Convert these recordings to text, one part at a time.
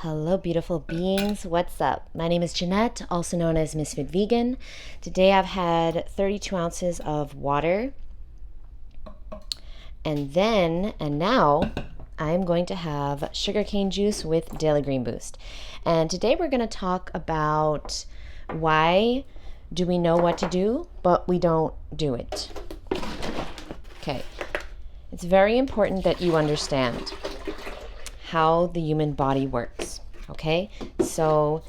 Hello, beautiful beings. What's up? My name is Jeanette, also known as Ms.FitVegan. Today I've had 32 ounces of water. And now I'm going to have sugarcane juice with Daily Green Boost. And today we're going to talk about why do we know what to do, but we don't do it. Okay. It's very important that you understand how the human body works, okay? So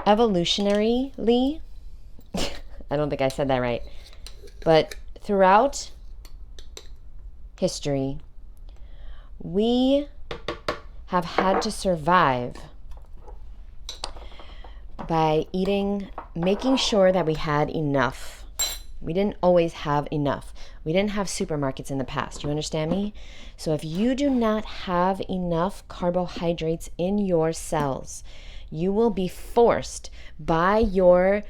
evolutionarily, I don't think I said that right, but throughout history, we have had to survive by making sure that we had enough. We didn't always have enough. We didn't have supermarkets in the past. You understand me? So if you do not have enough carbohydrates in your cells, you will be forced by your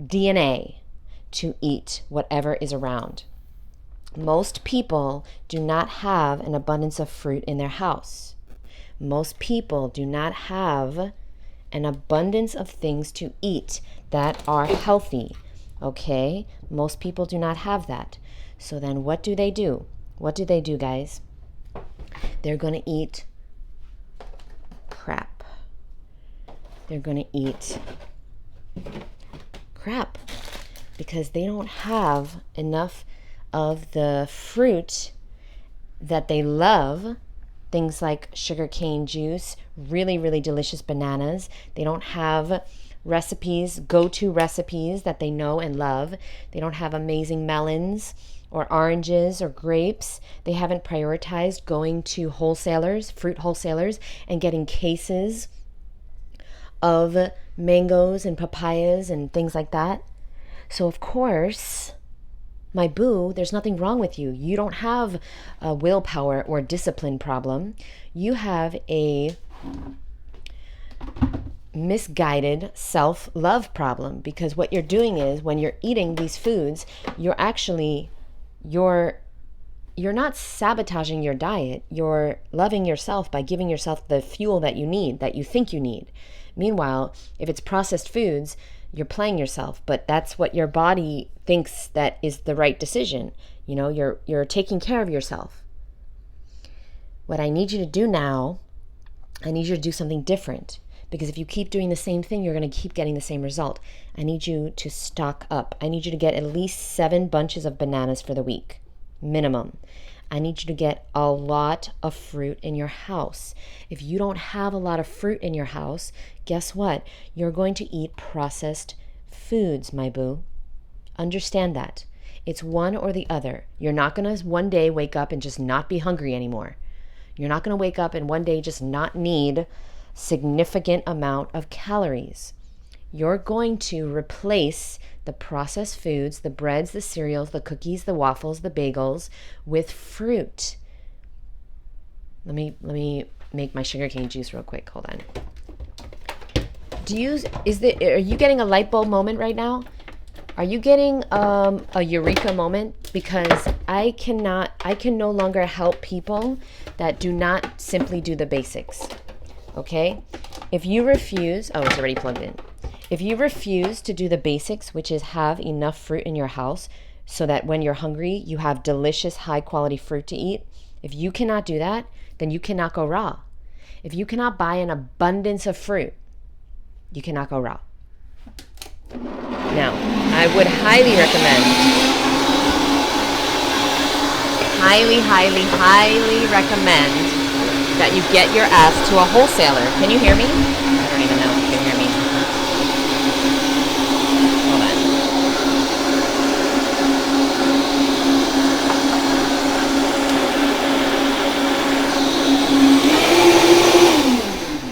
DNA to eat whatever is around. Most people do not have an abundance of fruit in their house. Most people do not have an abundance of things to eat that are healthy. Okay? Most people do not have that. So then what do they do? What do they do, guys? They're going to eat crap. They're going to eat crap because they don't have enough of the fruit that they love. Things like sugarcane juice, really, really delicious bananas. They don't have recipes, go-to recipes that they know and love. They don't have amazing melons or oranges or grapes. They haven't prioritized going to wholesalers, fruit wholesalers, and getting cases of mangoes and papayas and things like that. So of course, my boo, there's nothing wrong with you. You don't have a willpower or discipline problem. You have a misguided self-love problem, because what you're doing is when you're eating these foods, you're not sabotaging your diet. You're loving yourself by giving yourself the fuel that you need, that you think you need. Meanwhile, if it's processed foods, you're playing yourself, but that's what your body thinks that is the right decision. You know, you're taking care of yourself. What I need you to do now, I need you to do something different. Because if you keep doing the same thing, you're going to keep getting the same result. I need you to stock up. I need you to get at least 7 bunches of bananas for the week, minimum. I need you to get a lot of fruit in your house. If you don't have a lot of fruit in your house, guess what? You're going to eat processed foods, my boo. Understand that. It's one or the other. You're not going to one day wake up and just not be hungry anymore. You're not going to wake up and one day just not need significant amount of calories. You're going to replace the processed foods, the breads, the cereals, the cookies, the waffles, the bagels with fruit. Let me make my sugarcane juice real quick. Hold on. Are you getting a light bulb moment right now? Are you getting a eureka moment? Because I can no longer help people that do not simply do the basics. Okay? If you refuse, it's already plugged in. If you refuse to do the basics, which is have enough fruit in your house so that when you're hungry, you have delicious, high quality fruit to eat. If you cannot do that, then you cannot go raw. If you cannot buy an abundance of fruit, you cannot go raw. Now, I would highly recommend, highly recommend that you get your ass to a wholesaler. Can you hear me? I don't even know if you can hear me. Hold on.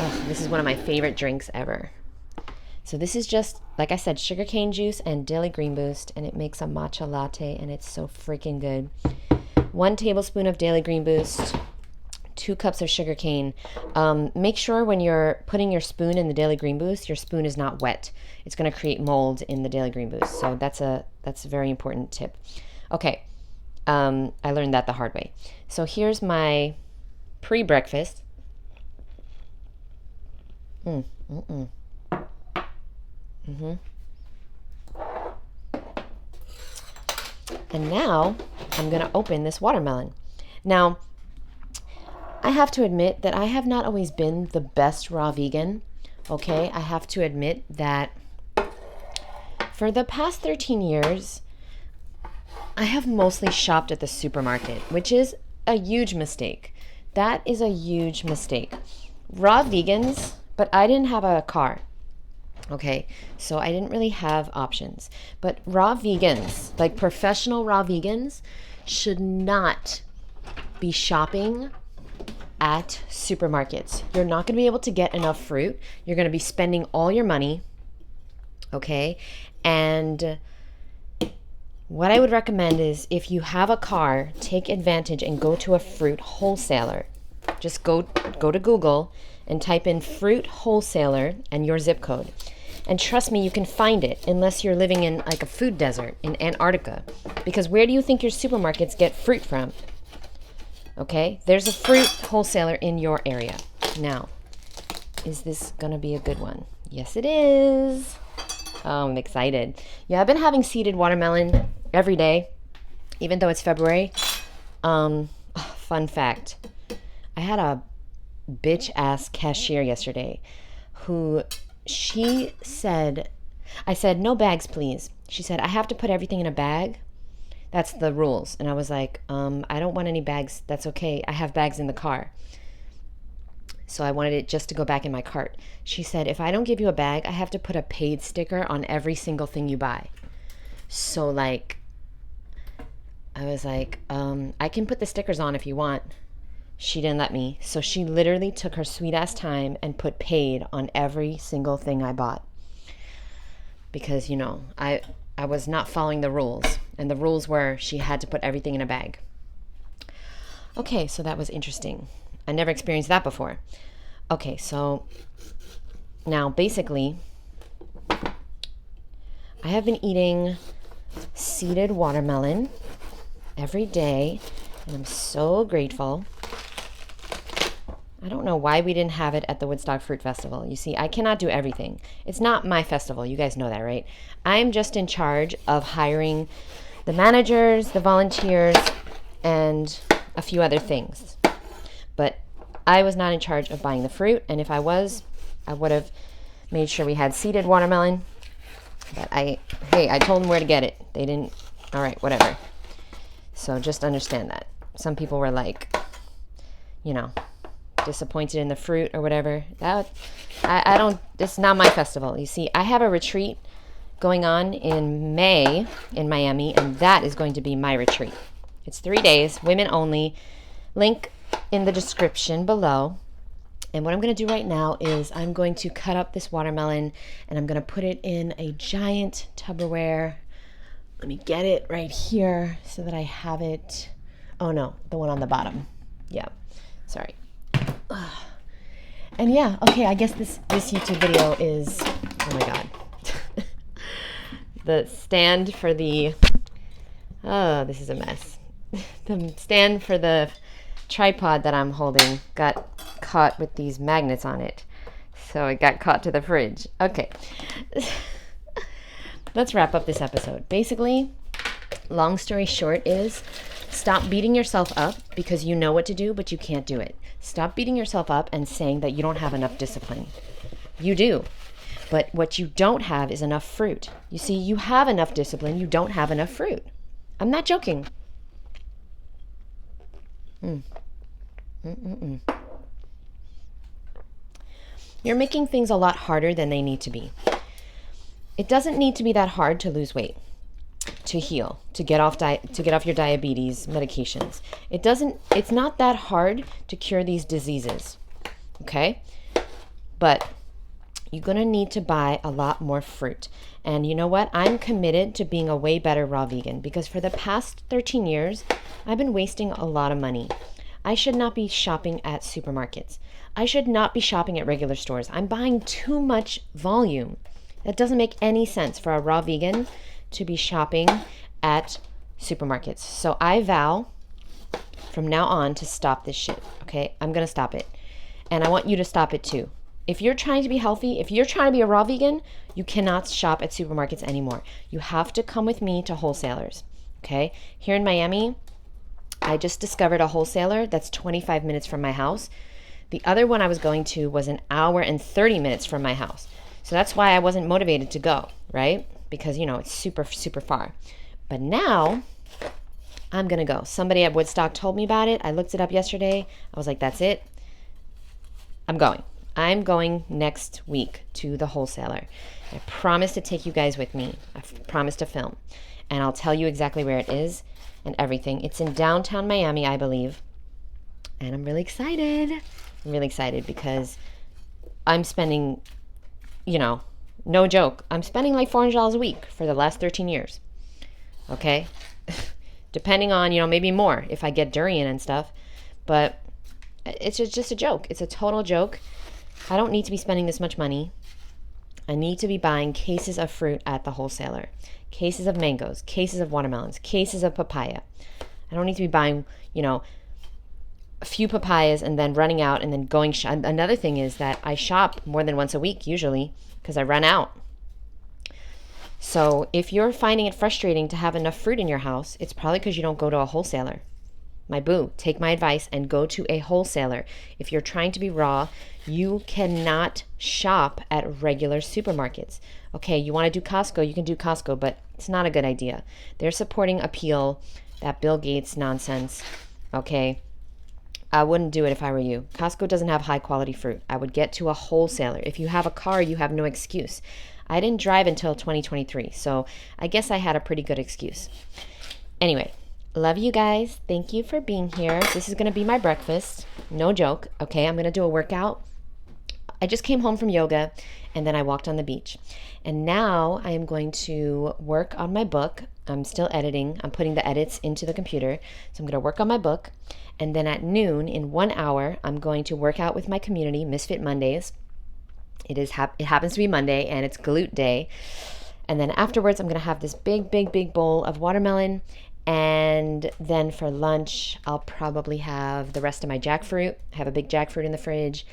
Oh, this is one of my favorite drinks ever. So this is just, like I said, sugarcane juice and Daily Green Boost, and it makes a matcha latte, and it's so freaking good. 1 tablespoon of Daily Green Boost, 2 cups of sugarcane. Make sure when you're putting your spoon in the Daily Green Boost, your spoon is not wet. It's going to create mold in the Daily Green Boost. So that's a very important tip. Okay, I learned that the hard way. So here's my pre-breakfast. Mm, mm-mm. Mm-hmm. And now I'm going to open this watermelon. Now, I have to admit that I have not always been the best raw vegan. Okay, I have to admit that for the past 13 years, I have mostly shopped at the supermarket, which is a huge mistake. That is a huge mistake. Raw vegans, but I didn't have a car. Okay, so I didn't really have options. But raw vegans, like professional raw vegans, should not be shopping at supermarkets. You're not going to be able to get enough fruit. You're going to be spending all your money. Okay, and what I would recommend is if you have a car, take advantage and go to a fruit wholesaler. Just go to Google and type in fruit wholesaler and your zip code. And trust me, you can find it unless you're living in like a food desert in Antarctica. Because where do you think your supermarkets get fruit from? Okay, there's a fruit wholesaler in your area. Now, is this gonna be a good one? Yes, it is. Oh, I'm excited. Yeah, I've been having seeded watermelon every day, even though it's February. Fun fact. I had a bitch-ass cashier yesterday who I said, no bags, please. She said, I have to put everything in a bag. That's the rules. And I was like, I don't want any bags. That's okay. I have bags in the car. So I wanted it just to go back in my cart. She said, if I don't give you a bag, I have to put a paid sticker on every single thing you buy. So like, I was like, I can put the stickers on if you want. She didn't let me. So she literally took her sweet ass time and put paid on every single thing I bought. Because, you know, I was not following the rules. And the rules were she had to put everything in a bag. Okay, so that was interesting. I never experienced that before. Okay, so now basically, I have been eating seeded watermelon every day, and I'm so grateful. I don't know why we didn't have it at the Woodstock Fruit Festival. You see, I cannot do everything. It's not my festival. You guys know that, right? I'm just in charge of hiring the managers, the volunteers, and a few other things. But I was not in charge of buying the fruit, and if I was, I would have made sure we had seeded watermelon. But I told them where to get it. They didn't. All right, whatever. So just understand that. Some people were like, you know, disappointed in the fruit or whatever. I don't, it's not my festival. You see, I have a retreat going on in May in Miami, and that is going to be my retreat. It's 3 days, women only. Link in the description below. And what I'm going to do right now is I'm going to cut up this watermelon and I'm going to put it in a giant Tupperware. Let me get it right here so that I have it. Oh no, the one on the bottom. Yeah, sorry. And yeah, okay, I guess this YouTube video is, oh my God. The stand for the, oh, this is a mess. The stand for the tripod that I'm holding got caught with these magnets on it. So it got caught to the fridge. Okay. Let's wrap up this episode. Basically, long story short is stop beating yourself up because you know what to do, but you can't do it. Stop beating yourself up and saying that you don't have enough discipline. You do. But what you don't have is enough fruit. You see, you have enough discipline. You don't have enough fruit. I'm not joking. You're making things a lot harder than they need to be. It doesn't need to be that hard to lose weight, to heal, to get off your diabetes medications. It's not that hard to cure these diseases. Okay? But you're going to need to buy a lot more fruit. And you know what? I'm committed to being a way better raw vegan because for the past 13 years, I've been wasting a lot of money. I should not be shopping at supermarkets. I should not be shopping at regular stores. I'm buying too much volume. That doesn't make any sense for a raw vegan to be shopping at supermarkets. So I vow from now on to stop this shit, okay? I'm going to stop it. And I want you to stop it too. If you're trying to be healthy, if you're trying to be a raw vegan, you cannot shop at supermarkets anymore. You have to come with me to wholesalers, okay? Here in Miami, I just discovered a wholesaler that's 25 minutes from my house. The other one I was going to was an hour and 30 minutes from my house. So that's why I wasn't motivated to go, right? Because, it's super, super far. But now I'm going to go. Somebody at Woodstock told me about it. I looked it up yesterday. I was like, that's it. I'm going. I'm going next week to the wholesaler. I promise to take you guys with me. I promise to film. And I'll tell you exactly where it is and everything. It's in downtown Miami, I believe. And I'm really excited. I'm really excited because I'm spending, no joke, I'm spending like $400 a week for the last 13 years. Okay? Depending on, maybe more if I get durian and stuff. But it's just a joke. It's a total joke. I don't need to be spending this much money. I need to be buying cases of fruit at the wholesaler. Cases of mangoes, cases of watermelons, cases of papaya. I don't need to be buying, a few papayas and then running out and then going. Another thing is that I shop more than once a week usually because I run out. So if you're finding it frustrating to have enough fruit in your house, it's probably because you don't go to a wholesaler. My boo, take my advice and go to a wholesaler. If you're trying to be raw, you cannot shop at regular supermarkets. Okay, you want to do Costco, you can do Costco, but it's not a good idea. They're supporting Appeal, that Bill Gates nonsense. Okay, I wouldn't do it if I were you. Costco doesn't have high quality fruit. I would get to a wholesaler. If you have a car, you have no excuse. I didn't drive until 2023, so I guess I had a pretty good excuse. Anyway, love you guys. Thank you for being here. This is going to be my breakfast. No joke. Okay, I'm going to do a workout. I just came home from yoga and then I walked on the beach. And now I am going to work on my book. I'm still editing. I'm putting the edits into the computer. So I'm going to work on my book. And then at noon, in 1 hour, I'm going to work out with my community, Misfit Mondays. It happens to be Monday and it's glute day. And then afterwards, I'm going to have this big, big, big bowl of watermelon. And then for lunch, I'll probably have the rest of my jackfruit. I have a big jackfruit in the fridge.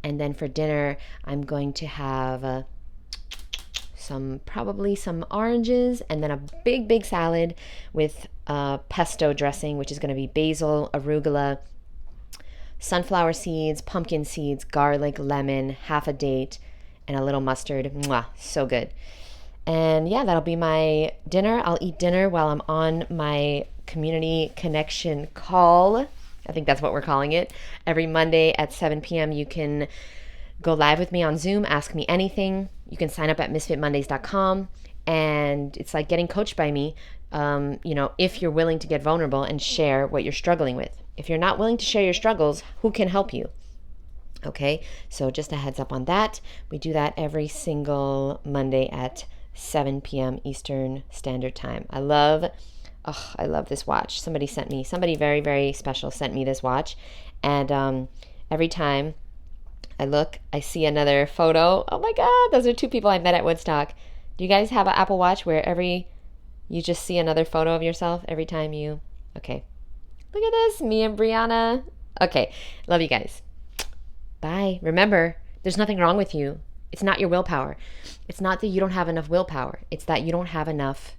And then for dinner, I'm going to have probably some oranges and then a big, big salad with pesto dressing, which is going to be basil, arugula, sunflower seeds, pumpkin seeds, garlic, lemon, half a date, and a little mustard. Mwah, so good. And yeah, that'll be my dinner. I'll eat dinner while I'm on my community connection call. I think that's what we're calling it. Every Monday at 7 p.m. you can go live with me on Zoom, ask me anything. You can sign up at misfitmondays.com. And it's like getting coached by me, if you're willing to get vulnerable and share what you're struggling with. If you're not willing to share your struggles, who can help you? Okay, so just a heads up on that. We do that every single Monday at 7 p.m. Eastern Standard Time. I love this watch. Somebody very, very special sent me this watch. And every time I look, I see another photo. Oh my God, those are two people I met at Woodstock. Do you guys have an Apple Watch where you just see another photo of yourself every time you... Okay. Look at this, me and Brianna. Okay, love you guys. Bye. Remember, there's nothing wrong with you. It's not your willpower. It's not that you don't have enough willpower. It's that you don't have enough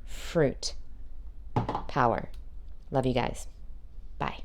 fruit power. Love you guys. Bye.